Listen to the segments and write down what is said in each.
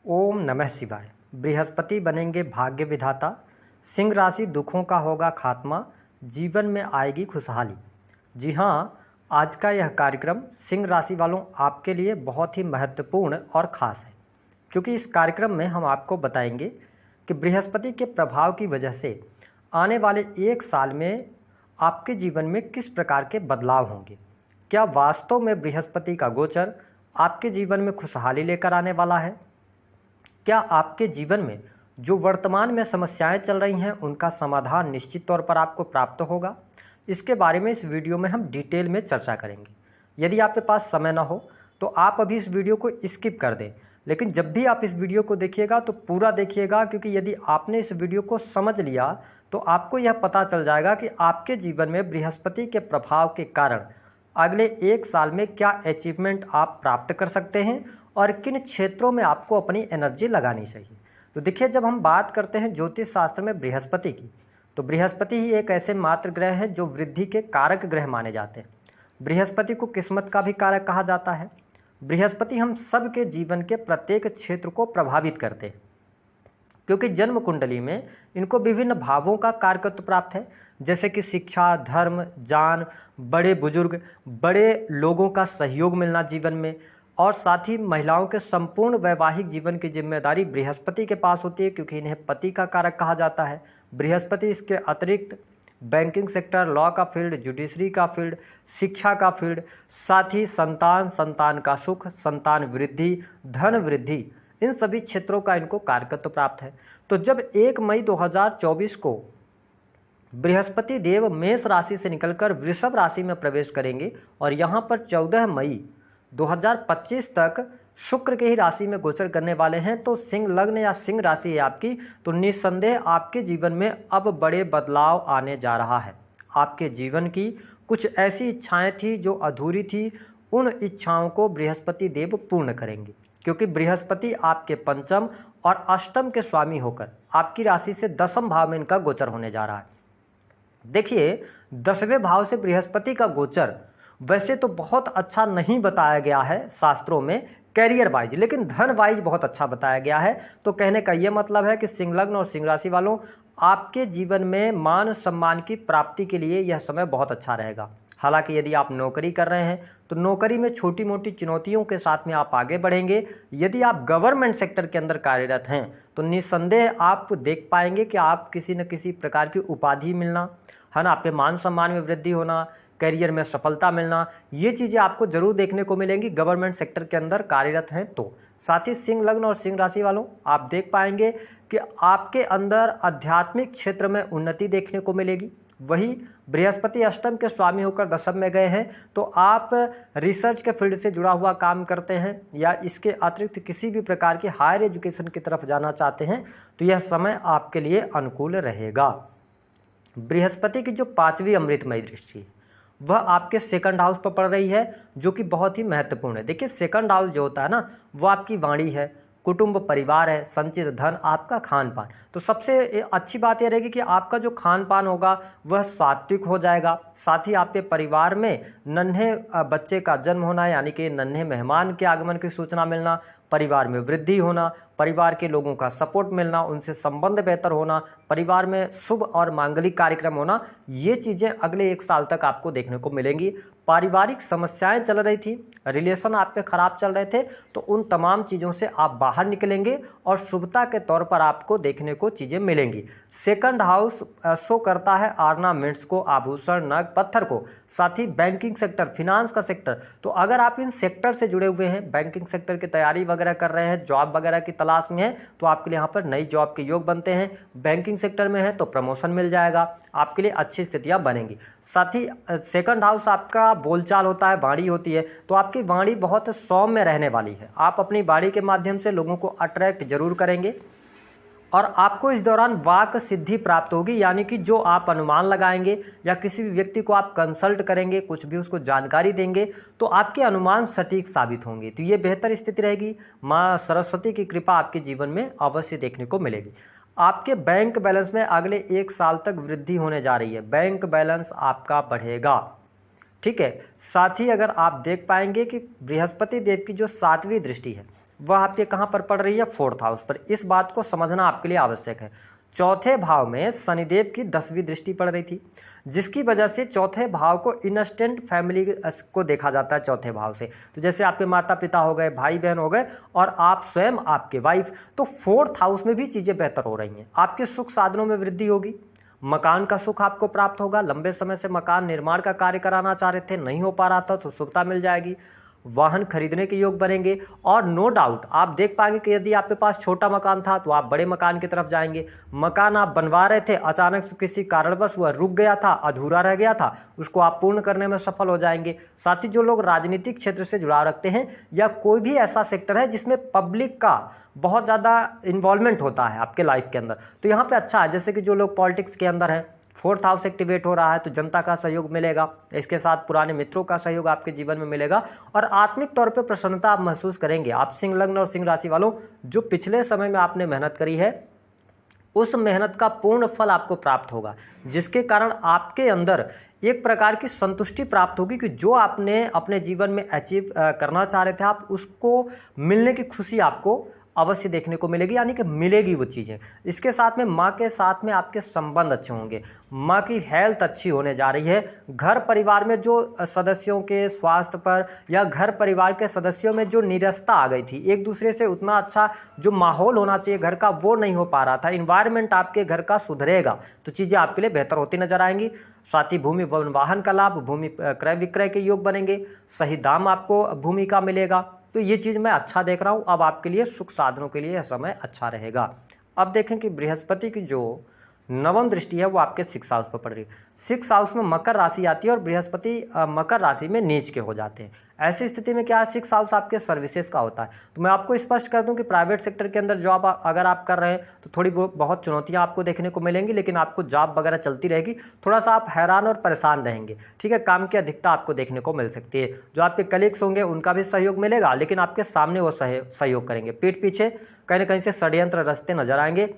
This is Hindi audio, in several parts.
ओम नमः शिवाय। बृहस्पति बनेंगे भाग्य विधाता, सिंह राशि दुखों का होगा खात्मा, जीवन में आएगी खुशहाली। जी हाँ, आज का यह कार्यक्रम सिंह राशि वालों आपके लिए बहुत ही महत्वपूर्ण और ख़ास है, क्योंकि इस कार्यक्रम में हम आपको बताएंगे कि बृहस्पति के प्रभाव की वजह से आने वाले एक साल में आपके जीवन में किस प्रकार के बदलाव होंगे। क्या वास्तव में बृहस्पति का गोचर आपके जीवन में खुशहाली लेकर आने वाला है? क्या आपके जीवन में जो वर्तमान में समस्याएं चल रही हैं उनका समाधान निश्चित तौर पर आपको प्राप्त होगा? इसके बारे में इस वीडियो में हम डिटेल में चर्चा करेंगे। यदि आपके पास समय ना हो तो आप अभी इस वीडियो को स्किप कर दें, लेकिन जब भी आप इस वीडियो को देखिएगा तो पूरा देखिएगा, क्योंकि यदि आपने इस वीडियो को समझ लिया तो आपको यह पता चल जाएगा कि आपके जीवन में बृहस्पति के प्रभाव के कारण अगले एक साल में क्या अचीवमेंट आप प्राप्त कर सकते हैं और किन क्षेत्रों में आपको अपनी एनर्जी लगानी चाहिए। तो देखिए, जब हम बात करते हैं ज्योतिष शास्त्र में बृहस्पति की, तो बृहस्पति ही एक ऐसे मात्र ग्रह हैं जो वृद्धि के कारक ग्रह माने जाते हैं। बृहस्पति को किस्मत का भी कारक कहा जाता है। बृहस्पति हम सब के जीवन के प्रत्येक क्षेत्र को प्रभावित करते हैं, क्योंकि जन्म कुंडली में इनको विभिन्न भावों का कारकत्व प्राप्त है, जैसे कि शिक्षा, धर्म, जान, बड़े बुजुर्ग, बड़े लोगों का सहयोग मिलना जीवन में, और साथ ही महिलाओं के संपूर्ण वैवाहिक जीवन की जिम्मेदारी बृहस्पति के पास होती है, क्योंकि इन्हें पति का कारक कहा जाता है। बृहस्पति इसके अतिरिक्त बैंकिंग सेक्टर, लॉ का फील्ड, जुडिशरी का फील्ड, शिक्षा का फील्ड, साथ ही संतान का सुख, संतान वृद्धि, धन वृद्धि, इन सभी क्षेत्रों का इनको कारकत्व प्राप्त है। तो जब 1 मई 2024 को बृहस्पति देव मेष राशि से निकलकर वृषभ राशि में प्रवेश करेंगे और यहाँ पर 14 मई 2025 तक शुक्र के ही राशि में गोचर करने वाले हैं, तो सिंह लग्न या सिंह राशि है आपकी, तो निस्संदेह आपके जीवन में अब बड़े बदलाव आने जा रहा है। आपके जीवन की कुछ ऐसी इच्छाएं थी जो अधूरी थी, उन इच्छाओं को बृहस्पति देव पूर्ण करेंगे, क्योंकि बृहस्पति आपके पंचम और अष्टम के स्वामी होकर आपकी राशि से 10वें भाव में इनका गोचर होने जा रहा है। देखिए, 10वें भाव से बृहस्पति का गोचर वैसे तो बहुत अच्छा नहीं बताया गया है शास्त्रों में कैरियर वाइज, लेकिन धन वाइज बहुत अच्छा बताया गया है। तो कहने का ये मतलब है कि सिंह लग्न और सिंह राशि वालों, आपके जीवन में मान सम्मान की प्राप्ति के लिए यह समय बहुत अच्छा रहेगा। हालांकि यदि आप नौकरी कर रहे हैं तो नौकरी में छोटी मोटी चुनौतियों के साथ में आप आगे बढ़ेंगे। यदि आप गवर्नमेंट सेक्टर के अंदर कार्यरत हैं तो निस्संदेह आप देख पाएंगे कि आप किसी न किसी प्रकार की उपाधि मिलना है ना, आपके मान सम्मान में वृद्धि होना, करियर में सफलता मिलना, ये चीज़ें आपको जरूर देखने को मिलेंगी गवर्नमेंट सेक्टर के अंदर कार्यरत हैं तो। साथ ही सिंह लग्न और सिंह राशि वालों, आप देख पाएंगे कि आपके अंदर आध्यात्मिक क्षेत्र में उन्नति देखने को मिलेगी। वही बृहस्पति अष्टम के स्वामी होकर दशम में गए हैं, तो आप रिसर्च के फील्ड से जुड़ा हुआ काम करते हैं या इसके अतिरिक्त किसी भी प्रकार की हायर एजुकेशन की तरफ जाना चाहते हैं तो यह समय आपके लिए अनुकूल रहेगा। बृहस्पति की जो 5वीं अमृतमयी दृष्टि है वह आपके सेकंड हाउस पर पड़ रही है, जो कि बहुत ही महत्वपूर्ण है। देखिए, सेकंड हाउस जो होता है ना, वो आपकी वाणी है, कुटुंब परिवार है, संचित धन, आपका खान पान। तो सबसे अच्छी बात यह रहेगी कि आपका जो खान पान होगा वह सात्विक हो जाएगा। साथ ही आपके परिवार में नन्हे बच्चे का जन्म होना, यानी कि नन्हे मेहमान के आगमन की सूचना मिलना, परिवार में वृद्धि होना, परिवार के लोगों का सपोर्ट मिलना, उनसे संबंध बेहतर होना, परिवार में शुभ और मांगलिक कार्यक्रम होना, ये चीज़ें अगले एक साल तक आपको देखने को मिलेंगी। पारिवारिक समस्याएं चल रही थी, रिलेशन आपके खराब चल रहे थे, तो उन तमाम चीज़ों से आप बाहर निकलेंगे और शुभता के तौर पर आपको देखने को चीज़ें मिलेंगी। सेकंड हाउस शो करता है ऑर्नामेंट्स को, आभूषण, नग, पत्थर को, साथ ही बैंकिंग सेक्टर, फिनांस का सेक्टर। तो अगर आप इन सेक्टर से जुड़े हुए हैं, बैंकिंग सेक्टर की तैयारी वगैरह कर रहे हैं, जॉब वगैरह की तलाश में हैं, तो आपके लिए यहाँ पर नई जॉब के योग बनते हैं। बैंकिंग सेक्टर में है तो प्रमोशन मिल जाएगा, आपके लिए अच्छी स्थितियाँ बनेंगी। साथ ही सेकंड हाउस आपका बोलचाल होता है, वाणी होती है, तो आपकी वाणी बहुत सौम्य रहने वाली है। आप अपनी वाणी के माध्यम से लोगों को अट्रैक्ट जरूर करेंगे और आपको इस दौरान वाक सिद्धि प्राप्त होगी, यानी कि जो आप अनुमान लगाएंगे या किसी भी व्यक्ति को आप कंसल्ट करेंगे, कुछ भी उसको जानकारी देंगे, तो आपके अनुमान सटीक साबित होंगे। तो ये बेहतर स्थिति रहेगी। माँ सरस्वती की कृपा आपके जीवन में अवश्य देखने को मिलेगी। आपके बैंक बैलेंस में अगले एक साल तक वृद्धि होने जा रही है, बैंक बैलेंस आपका बढ़ेगा। ठीक है। साथ ही अगर आप देख पाएंगे कि बृहस्पति देव की जो 7वीं दृष्टि है वह आपके कहाँ पर पड़ रही है, 4th हाउस पर। इस बात को समझना आपके लिए आवश्यक है। चौथे भाव में शनिदेव की 10वीं दृष्टि पड़ रही थी, जिसकी वजह से चौथे भाव को इंस्टेंट फैमिली को देखा जाता है चौथे भाव से। तो जैसे आपके माता पिता हो गए, भाई बहन हो गए और आप स्वयं, आपके वाइफ, तो 4th हाउस में भी चीज़ें बेहतर हो रही हैं। आपके सुख साधनों में वृद्धि होगी, मकान का सुख आपको प्राप्त होगा। लंबे समय से मकान निर्माण का कार्य कराना चाह रहे थे, नहीं हो पा रहा था, तो सुविधा मिल जाएगी। वाहन खरीदने के योग बनेंगे और नो डाउट आप देख पाएंगे कि यदि आपके पास छोटा मकान था तो आप बड़े मकान की तरफ जाएंगे। मकान आप बनवा रहे थे, अचानक से किसी कारणवश वह रुक गया था, अधूरा रह गया था, उसको आप पूर्ण करने में सफल हो जाएंगे। साथ ही जो लोग राजनीतिक क्षेत्र से जुड़ाव रखते हैं या कोई भी ऐसा सेक्टर है जिसमें पब्लिक का बहुत ज़्यादा इन्वॉल्वमेंट होता है आपके लाइफ के अंदर, तो यहाँ पे अच्छा है। जैसे कि जो लोग पॉलिटिक्स के अंदर हैं, 4th हाउस एक्टिवेट हो रहा है तो जनता का सहयोग मिलेगा। इसके साथ पुराने मित्रों का सहयोग आपके जीवन में मिलेगा और आत्मिक तौर पे प्रसन्नता आप महसूस करेंगे। आप सिंह लग्न और सिंह राशि वालों, जो पिछले समय में आपने मेहनत करी है, उस मेहनत का पूर्ण फल आपको प्राप्त होगा, जिसके कारण आपके अंदर एक प्रकार की संतुष्टि प्राप्त होगी कि जो आपने अपने जीवन में अचीव करना चाह रहे थे, आप उसको मिलने की खुशी आपको अवश्य देखने को मिलेगी, यानी कि मिलेगी वो चीज़ें। इसके साथ में माँ के साथ में आपके संबंध अच्छे होंगे, माँ की हेल्थ अच्छी होने जा रही है। घर परिवार में जो सदस्यों के स्वास्थ्य पर या घर परिवार के सदस्यों में जो नीरसता आ गई थी, एक दूसरे से उतना अच्छा जो माहौल होना चाहिए घर का, वो नहीं हो पा रहा था। इन्वायरमेंट आपके घर का सुधरेगा तो चीज़ें आपके लिए बेहतर होती नजर आएंगी। साथ ही भूमि वन वाहन का लाभ, भूमि क्रय विक्रय के योग बनेंगे, सही दाम आपको भूमि का मिलेगा। तो ये चीज़ मैं अच्छा देख रहा हूँ। अब आपके लिए सुख साधनों के लिए यह समय अच्छा रहेगा। अब देखें कि बृहस्पति की जो 9वीं दृष्टि है वो आपके 6th हाउस पर पड़ रही है। 6th हाउस में मकर राशि आती है और बृहस्पति मकर राशि में नीच के हो जाते हैं। ऐसी स्थिति में क्या है, 6th हाउस आपके सर्विसेज का होता है। तो मैं आपको स्पष्ट कर दूं कि प्राइवेट सेक्टर के अंदर जॉब अगर आप कर रहे हैं तो थोड़ी बहुत चुनौतियां आपको देखने को मिलेंगी, लेकिन आपको जॉब वगैरह चलती रहेगी। थोड़ा सा आप हैरान और परेशान रहेंगे, ठीक है। काम की अधिकता आपको देखने को मिल सकती है। जो आपके कलीग्स होंगे उनका भी सहयोग मिलेगा, लेकिन आपके सामने वो सहयोग करेंगे, पीठ पीछे कहीं ना कहीं से षड्यंत्र रचते नजर आएंगे।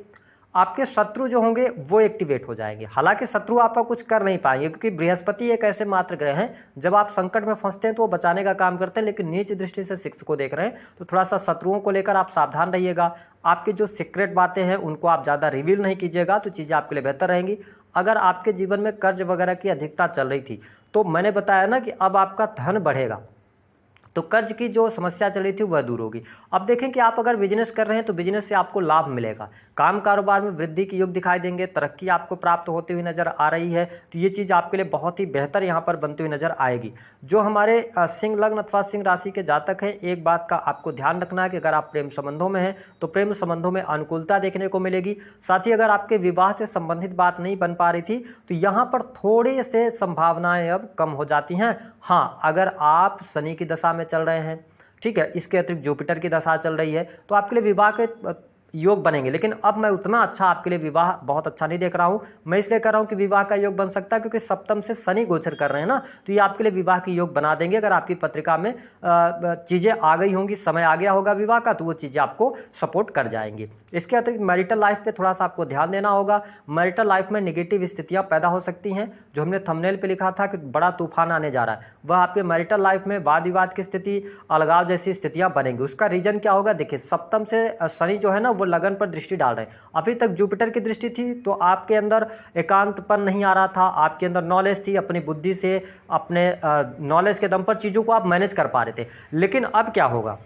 आपके शत्रु जो होंगे वो एक्टिवेट हो जाएंगे। हालांकि शत्रु आपका कुछ कर नहीं पाएंगे, क्योंकि बृहस्पति एक ऐसे मात्र ग्रह हैं, जब आप संकट में फंसते हैं तो वो बचाने का काम करते हैं, लेकिन नीच दृष्टि से 6 को देख रहे हैं तो थोड़ा सा शत्रुओं को लेकर आप सावधान रहिएगा। आपकी जो सीक्रेट बातें हैं उनको आप ज़्यादा रिवील नहीं कीजिएगा, तो चीज़ें आपके लिए बेहतर रहेंगी। अगर आपके जीवन में कर्ज वगैरह की अधिकता चल रही थी तो मैंने बताया ना कि अब आपका धन बढ़ेगा, तो कर्ज की जो समस्या चली थी वह दूर होगी। अब देखें कि आप अगर बिजनेस कर रहे हैं तो बिजनेस से आपको लाभ मिलेगा, काम कारोबार में वृद्धि के योग दिखाई देंगे, तरक्की आपको प्राप्त होती हुई नजर आ रही है। तो ये चीज़ आपके लिए बहुत ही बेहतर यहाँ पर बनती हुई नजर आएगी। जो हमारे सिंह लग्न अथवा सिंह राशि के जातक हैं, एक बात का आपको ध्यान रखना है कि अगर आप प्रेम संबंधों में हैं तो प्रेम संबंधों में अनुकूलता देखने को मिलेगी। साथ ही अगर आपके विवाह से संबंधित बात नहीं बन पा रही थी तो यहाँ पर थोड़े से संभावनाएं अब कम हो जाती हैं। हाँ, अगर आप शनि की दशा में चल रहे हैं, ठीक है, इसके अतिरिक्त जुपिटर की दशा चल रही है, तो आपके लिए विवाह के योग बनेंगे। लेकिन अब मैं उतना अच्छा आपके लिए विवाह बहुत अच्छा नहीं देख रहा हूं। मैं इसलिए कर रहा हूं कि विवाह का योग बन सकता है, क्योंकि सप्तम से शनि गोचर कर रहे हैं ना, तो ये आपके लिए विवाह की योग बना देंगे। अगर आपकी पत्रिका में चीज़ें आ गई होंगी, समय आ गया होगा विवाह का, तो वो चीज़ें आपको सपोर्ट कर जाएंगी। इसके अतिरिक्त मैरिटल लाइफ पे थोड़ा सा आपको ध्यान देना होगा। मैरिटल लाइफ में नेगेटिव स्थितियां पैदा हो सकती हैं। जो हमने थंबनेल पे लिखा था कि बड़ा तूफान आने जा रहा है, वह आपके मैरिटल लाइफ में वाद विवाद की स्थिति, अलगाव जैसी स्थितियां बनेंगी। उसका रीजन क्या होगा, देखिए सप्तम से शनि जो है ना वो लगन पर दृष्टि डाल रहे हैं। अभी तक जुपिटर की दृष्टि थी तो आपके अंदर एकांतपन नहीं आ रहा था, आपके अंदर नॉलेज थी, अपनी बुद्धि से अपने नॉलेज के दम पर चीज़ों को आप मैनेज कर पा रहे थे। लेकिन अब क्या होगा,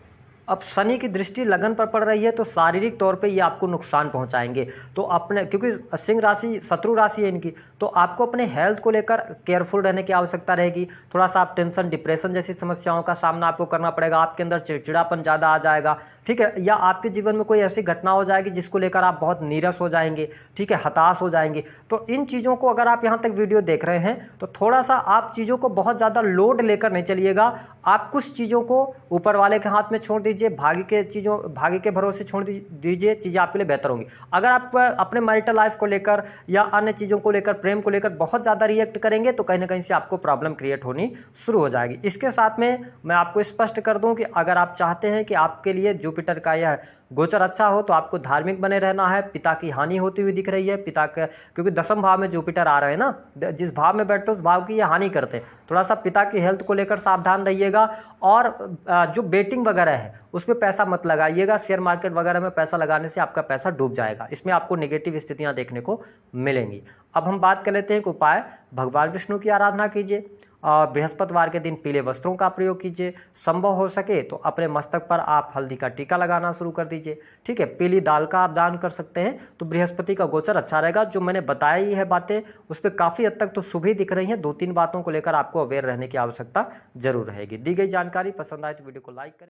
अब शनि की दृष्टि लगन पर पड़ रही है तो शारीरिक तौर पे ये आपको नुकसान पहुंचाएंगे। तो अपने, क्योंकि सिंह राशि शत्रु राशि है इनकी, तो आपको अपने हेल्थ को लेकर केयरफुल रहने की आवश्यकता रहेगी। थोड़ा सा आप टेंशन, डिप्रेशन जैसी समस्याओं का सामना आपको करना पड़ेगा। आपके अंदर चिड़चिड़ापन ज़्यादा आ जाएगा, ठीक है, या आपके जीवन में कोई ऐसी घटना हो जाएगी जिसको लेकर आप बहुत नीरस हो जाएंगे, ठीक है, हताश हो जाएंगे। तो इन चीज़ों को अगर आप यहाँ तक वीडियो देख रहे हैं तो थोड़ा सा आप चीज़ों को बहुत ज़्यादा लोड लेकर नहीं चलिएगा। आप कुछ चीज़ों को ऊपर वाले के हाथ में छोड़ दीजिए, भाग्य के भरोसे छोड़ दीजिए, चीज़ें आपके लिए बेहतर होंगी। अगर आप अपने मैरिटल लाइफ को लेकर या अन्य चीज़ों को लेकर, प्रेम को लेकर बहुत ज़्यादा रिएक्ट करेंगे तो कहीं ना कहीं से आपको प्रॉब्लम क्रिएट होनी शुरू हो जाएगी। इसके साथ में मैं आपको स्पष्ट कर दूं कि अगर आप चाहते हैं कि आपके लिए जुपिटर का यह गोचर अच्छा हो तो आपको धार्मिक बने रहना है। पिता की हानि होती हुई दिख रही है, पिता का, क्योंकि दसम भाव में जुपिटर आ रहे हैं ना, जिस भाव में बैठते उस भाव की ये हानि करते हैं। थोड़ा सा पिता की हेल्थ को लेकर सावधान रहिएगा। और जो बेटिंग वगैरह है उसमें पैसा मत लगाइएगा। शेयर मार्केट वगैरह में पैसा लगाने से आपका पैसा डूब जाएगा, इसमें आपको नेगेटिव स्थितियां देखने को मिलेंगी। अब हम बात कर लेते हैं एक उपाय। भगवान विष्णु की आराधना कीजिए और बृहस्पतिवार के दिन पीले वस्त्रों का प्रयोग कीजिए। संभव हो सके तो अपने मस्तक पर आप हल्दी का टीका लगाना शुरू कर दीजिए। ठीक है, पीली दाल का आप दान कर सकते हैं। तो बृहस्पति का गोचर अच्छा रहेगा। जो मैंने बताई ही है बातें, उस पर काफ़ी हद तक तो शुभ ही दिख रही हैं। 2-3 बातों को लेकर आपको अवेयर रहने की आवश्यकता जरूर रहेगी। दी गई जानकारी पसंद आए तो वीडियो को लाइक करें।